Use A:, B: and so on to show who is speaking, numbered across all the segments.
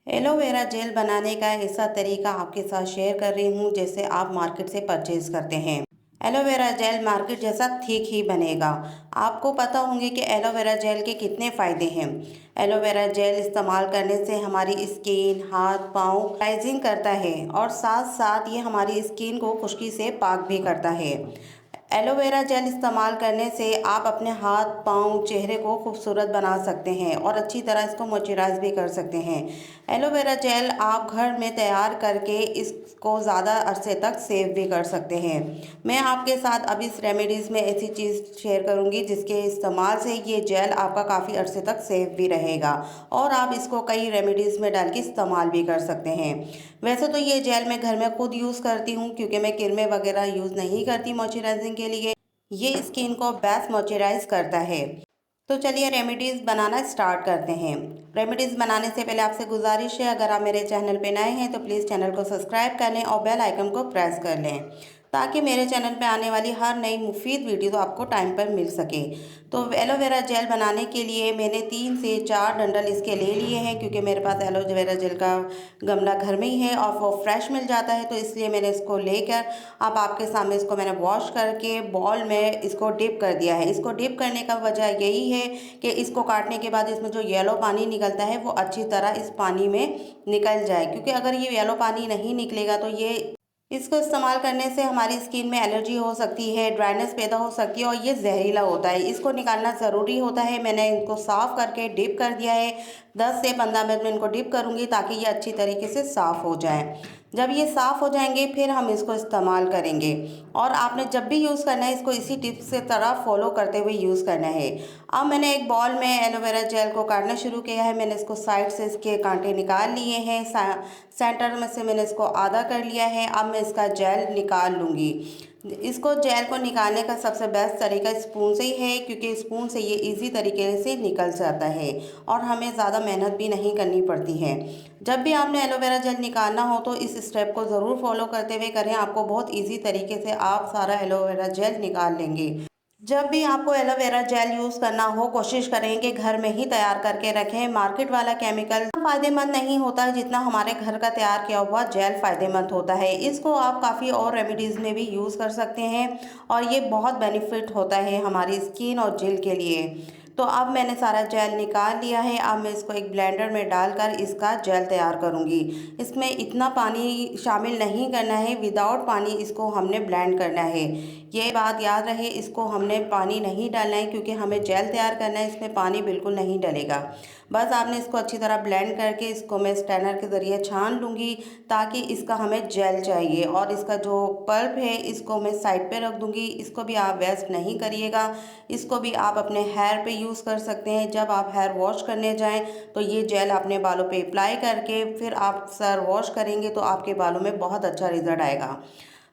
A: Aloe vera gel बनाने का ऐसा तरीका आपके साथ शेयर कर रही हूँ जैसे आप मार्केट से परचेज करते हैं। एलोवेरा जेल मार्केट जैसा ठीक ही बनेगा। आपको पता होंगे कि एलोवेरा जेल के कितने फ़ायदे हैं। एलोवेरा जेल इस्तेमाल करने से हमारी स्किन, हाथ, पाँव मॉइस्चराइजिंग करता है और साथ साथ ये हमारी स्किन को खुश्की से पाक भी करता है। एलोवेरा जेल इस्तेमाल करने से आप अपने हाथ, पाँव, चेहरे को खूबसूरत बना सकते हैं और अच्छी तरह इसको मॉइस्चराइज भी कर सकते हैं। एलोवेरा जेल आप घर में तैयार करके इसको ज़्यादा अरसे तक सेव भी कर सकते हैं। मैं आपके साथ अब इस रेमेडीज़ में ऐसी चीज़ शेयर करूंगी जिसके इस्तेमाल से ये जेल आपका काफ़ी अरसे तक सेव भी रहेगा और आप इसको कई रेमेडीज़ में डाल के इस्तेमाल भी कर सकते हैं। वैसे तो ये जेल मैं घर में खुद यूज़ करती हूँ क्योंकि मैं क्रीमें वगैरह यूज़ नहीं करती मॉइस्चराइजिंग के लिए। ये स्किन को बेस्ट मॉइस्चराइज करता है। तो चलिए रेमेडीज़ बनाना स्टार्ट करते हैं। रेमेडीज़ बनाने से पहले आपसे गुजारिश है, अगर आप मेरे चैनल पे नए हैं तो प्लीज़ चैनल को सब्सक्राइब कर लें और बेल आइकन को प्रेस कर लें ताकि मेरे चैनल पे आने वाली हर नई मुफीद वीडियो तो आपको टाइम पर मिल सके। तो एलोवेरा जेल बनाने के लिए मैंने 3 से 4 डंडल इसके ले लिए हैं क्योंकि मेरे पास एलोवेरा जेल का गमला घर में ही है और वो फ्रेश मिल जाता है, तो इसलिए मैंने इसको लेकर अब आपके सामने इसको मैंने वॉश करके बॉल में इसको डिप कर दिया है। इसको डिप करने का वजह यही है कि इसको काटने के बाद इसमें जो येलो पानी निकलता है वो अच्छी तरह इस पानी में निकल जाए, क्योंकि अगर ये येलो पानी नहीं निकलेगा तो ये इसको इस्तेमाल करने से हमारी स्किन में एलर्जी हो सकती है, ड्राइनेस पैदा हो सकती है और ये जहरीला होता है। इसको निकालना ज़रूरी होता है। मैंने इनको साफ़ करके डिप कर दिया है। 10 से 15 मिनट में इनको डिप करूँगी ताकि ये अच्छी तरीके से साफ़ हो जाए। जब ये साफ़ हो जाएंगे फिर हम इसको इस्तेमाल करेंगे और आपने जब भी यूज़ करना है इसको इसी टिप्स से तरह फॉलो करते हुए यूज़ करना है। अब मैंने एक बॉल में एलोवेरा जेल को काटना शुरू किया है। मैंने इसको साइड से इसके कांटे निकाल लिए हैं। सेंटर में से मैंने इसको आधा कर लिया है। अब मैं इसका जेल निकाल लूँगी। इसको जेल को निकालने का सबसे बेस्ट तरीका स्पून से ही है क्योंकि स्पून से ये इजी तरीके से निकल जाता है और हमें ज़्यादा मेहनत भी नहीं करनी पड़ती है। जब भी आपने एलोवेरा जेल निकालना हो तो इस स्टेप को ज़रूर फॉलो करते हुए करें। आपको बहुत इजी तरीके से आप सारा एलोवेरा जेल निकाल लेंगे। जब भी आपको एलोवेरा जेल यूज़ करना हो कोशिश करें कि घर में ही तैयार करके रखें। मार्केट वाला केमिकल फ़ायदेमंद नहीं होता है जितना हमारे घर का तैयार किया हुआ जेल फ़ायदेमंद होता है। इसको आप काफ़ी और रेमेडीज़ में भी यूज़ कर सकते हैं और ये बहुत बेनिफिट होता है हमारी स्किन और जेल के लिए। तो अब मैंने सारा जेल निकाल लिया है। अब मैं इसको एक ब्लेंडर में डालकर इसका जेल तैयार करूँगी। इसमें इतना पानी शामिल नहीं करना है, विदाउट पानी इसको हमने ब्लेंड करना है। ये बात याद रहे, इसको हमने पानी नहीं डालना है क्योंकि हमें जेल तैयार करना है, इसमें पानी बिल्कुल नहीं डलेगा। बस आपने इसको अच्छी तरह ब्लेंड करके इसको मैं स्ट्रेनर के ज़रिए छान लूँगी ताकि इसका हमें जेल चाहिए और इसका जो पल्प है इसको मैं साइड पे रख दूँगी। इसको भी आप वेस्ट नहीं करिएगा। इसको भी आप अपने हेयर पे यूज़ कर सकते हैं। जब आप हेयर वॉश करने जाएं तो ये जेल अपने बालों पे अप्लाई करके फिर आप सर वॉश करेंगे तो आपके बालों में बहुत अच्छा रिजल्ट आएगा।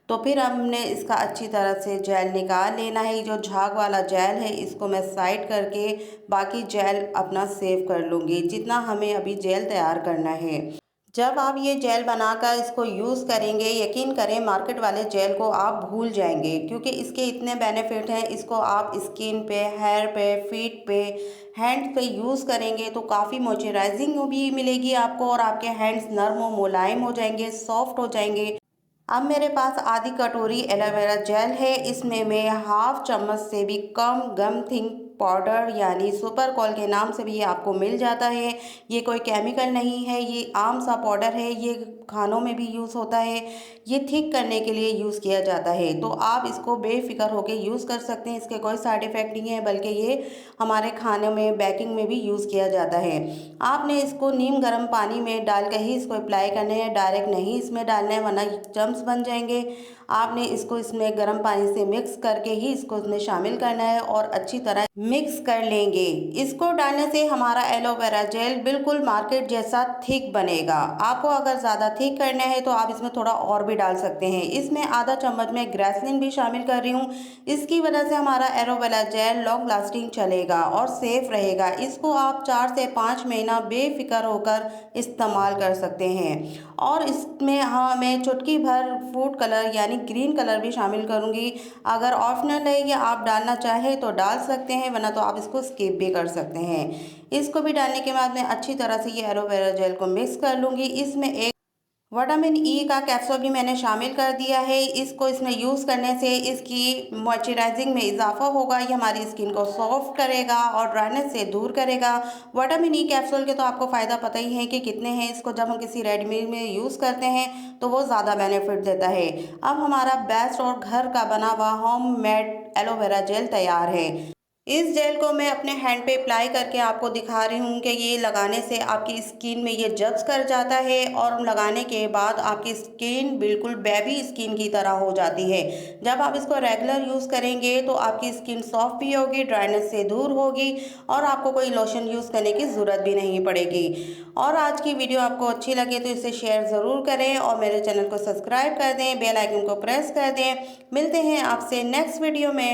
A: तो फिर हमने इसका अच्छी तरह से जेल निकाल लेना है। जो झाग वाला जेल है इसको मैं साइड करके बाकी जेल अपना सेव कर लूँगी जितना हमें अभी जेल तैयार करना है। जब आप ये जेल बनाकर इसको यूज़ करेंगे, यकीन करें मार्केट वाले जेल को आप भूल जाएंगे क्योंकि इसके इतने बेनिफिट हैं। इसको आप स्किन पे, हेयर पे, फीट पे, हैंड्स पे यूज़ करेंगे तो काफ़ी मॉइस्चराइजिंग भी मिलेगी आपको और आपके हैंड्स नर्म और मुलायम हो जाएंगे, सॉफ्ट हो जाएंगे। अब मेरे पास आधी कटोरी एलोवेरा जेल है। इसमें मैं हाफ चम्मच से भी कम गम थिंक पाउडर यानी सुपर कॉल के नाम से भी ये आपको मिल जाता है। ये कोई केमिकल नहीं है, ये आम सा पाउडर है। ये खानों में भी यूज़ होता है। ये थिक करने के लिए यूज़ किया जाता है, तो आप इसको बेफिक्र होकर यूज़ कर सकते हैं। इसके कोई साइड इफ़ेक्ट नहीं है बल्कि ये हमारे खाने में, बेकिंग में भी यूज़ किया जाता है। आपने इसको नीम गर्म पानी में डाल कर ही इसको अप्लाई करना है, डायरेक्ट नहीं इसमें डालना है वरना जम्स बन जाएंगे। आपने इसको इसमें गर्म पानी से मिक्स करके ही इसको इसमें शामिल करना है और अच्छी तरह मिक्स कर लेंगे। इसको डालने से हमारा एलोवेरा जेल बिल्कुल मार्केट जैसा थिक बनेगा। आपको अगर ज़्यादा थिक करना है तो आप इसमें थोड़ा और भी डाल सकते हैं। इसमें आधा चम्मच में ग्रेसलिन भी शामिल कर रही हूँ। इसकी वजह से हमारा एलोवेरा जेल लॉन्ग लास्टिंग चलेगा और सेफ रहेगा। इसको आप 4 से 5 महीना बेफिक्र होकर इस्तेमाल कर सकते हैं। और इसमें हाँ, मैं चुटकी भर फूड कलर यानी ग्रीन कलर भी शामिल करूँगी। अगर ऑप्शनल है या आप डालना चाहें तो डाल सकते हैं, वरना तो आप इसको स्किप भी कर सकते हैं। इसको भी डालने के बाद मैं अच्छी तरह से ये एलोवेरा जेल को मिक्स कर लूँगी। इसमें एक विटामिन ई का कैप्सूल भी मैंने शामिल कर दिया है। इसको इसमें यूज़ करने से इसकी मॉइस्चराइजिंग में इजाफा होगा, ये हमारी स्किन को सॉफ्ट करेगा और ड्राइनेस से दूर करेगा। विटामिन ई कैप्सूल के तो आपको फ़ायदा पता ही है कि कितने हैं। इसको जब हम किसी रेडमी में यूज़ करते हैं तो वो ज़्यादा बेनिफिट देता है। अब हमारा बेस्ट और घर का बना हुआ होममेड एलोवेरा जेल तैयार है। इस जेल को मैं अपने हैंड पे अप्लाई करके आपको दिखा रही हूँ कि ये लगाने से आपकी स्किन में ये जब्स कर जाता है और लगाने के बाद आपकी स्किन बिल्कुल बेबी स्किन की तरह हो जाती है। जब आप इसको रेगुलर यूज़ करेंगे तो आपकी स्किन सॉफ्ट भी होगी, ड्राइनेस से दूर होगी और आपको कोई लोशन यूज़ करने की ज़रूरत भी नहीं पड़ेगी। और आज की वीडियो आपको अच्छी लगे तो इसे शेयर ज़रूर करें और मेरे चैनल को सब्सक्राइब कर दें, बेल आइकन को प्रेस कर दें। मिलते हैं आपसे नेक्स्ट वीडियो में।